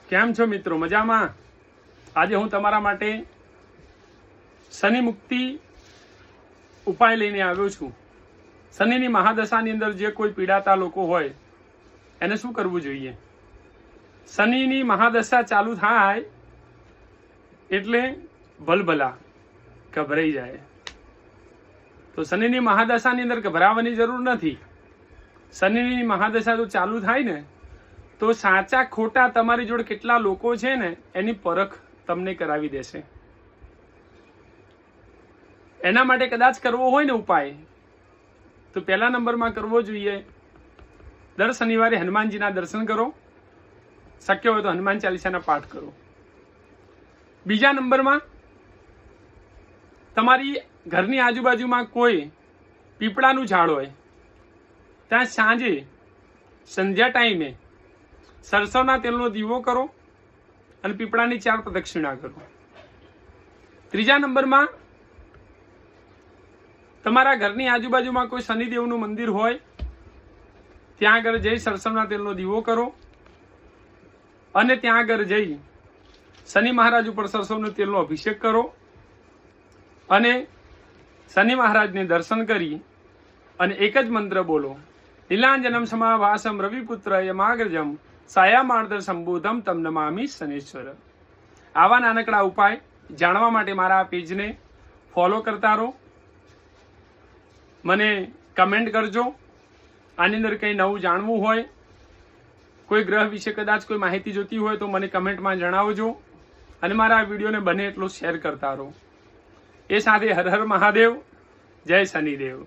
કેમ છો મિત્રો? મજામાં? આજે હું તમારા માટે શનિ મુક્તિ ઉપાય લઈને આવ્યો છું. શનિની મહાદશાની અંદર જે કોઈ પીડાતા લોકો હોય એને શું કરવું જોઈએ? શનિની મહાદશા ચાલુ થાય એટલે ભલભલા ગભરાઈ જાય. તો શનિની મહાદશાની અંદર ગભરાવાની જરૂર નથી. શનિની મહાદશા જો ચાલુ થાય ને તો સાચા ખોટા તમારી જોડે કેટલા લોકો છે ને એની પરખ તમને કરાવી દેશે. એના માટે કદાચ કરવો હોય ને ઉપાય તો પહેલા નંબરમાં કરવો જોઈએ, દર શનિવારે હનુમાનજીના દર્શન કરો, શક્ય હોય તો હનુમાન ચાલીસાના પાઠ કરો. બીજા નંબરમાં તમારી ઘરની આજુબાજુમાં કોઈ પીપળાનું ઝાડ હોય ત્યાં સાંજે સંધ્યા ટાઈમે સરસવના તેલનો દીવો કરો અને પીપળાની 4 પ્રદક્ષિણા કરો. ત્રીજા નંબરમાં તમારા ઘરની આજુબાજુમાં કોઈ શનિદેવનું મંદિર હોય ત્યાં આગળ જઈ સરસવના તેલનો દીવો કરો અને ત્યાં આગળ જઈ શનિ મહારાજ ઉપર સરસવના તેલનો અભિષેક કરો અને શનિ મહારાજને દર્શન કરી અને એક જ મંત્ર બોલો, નીલાંજનમ સમાભાસમ રવિપુત્ર યમાગ્રજમ સાયામાર્દર સંબોધમ તમ નમામિ શનીશ્વર. આવા નાનકડા ઉપાય જાણવા માટે મારા આ પેજને ફોલો કરતા રહો. મને કમેન્ટ કરજો. આની અંદર કંઈ નવું જાણવું હોય, કોઈ ગ્રહ વિશે કદાચ કોઈ માહિતી જોતી હોય તો મને કમેન્ટમાં જણાવજો અને મારા આ વિડીયોને બને એટલો શેર કરતા રહો. એ સાથે હર હર મહાદેવ, જય શનિદેવ.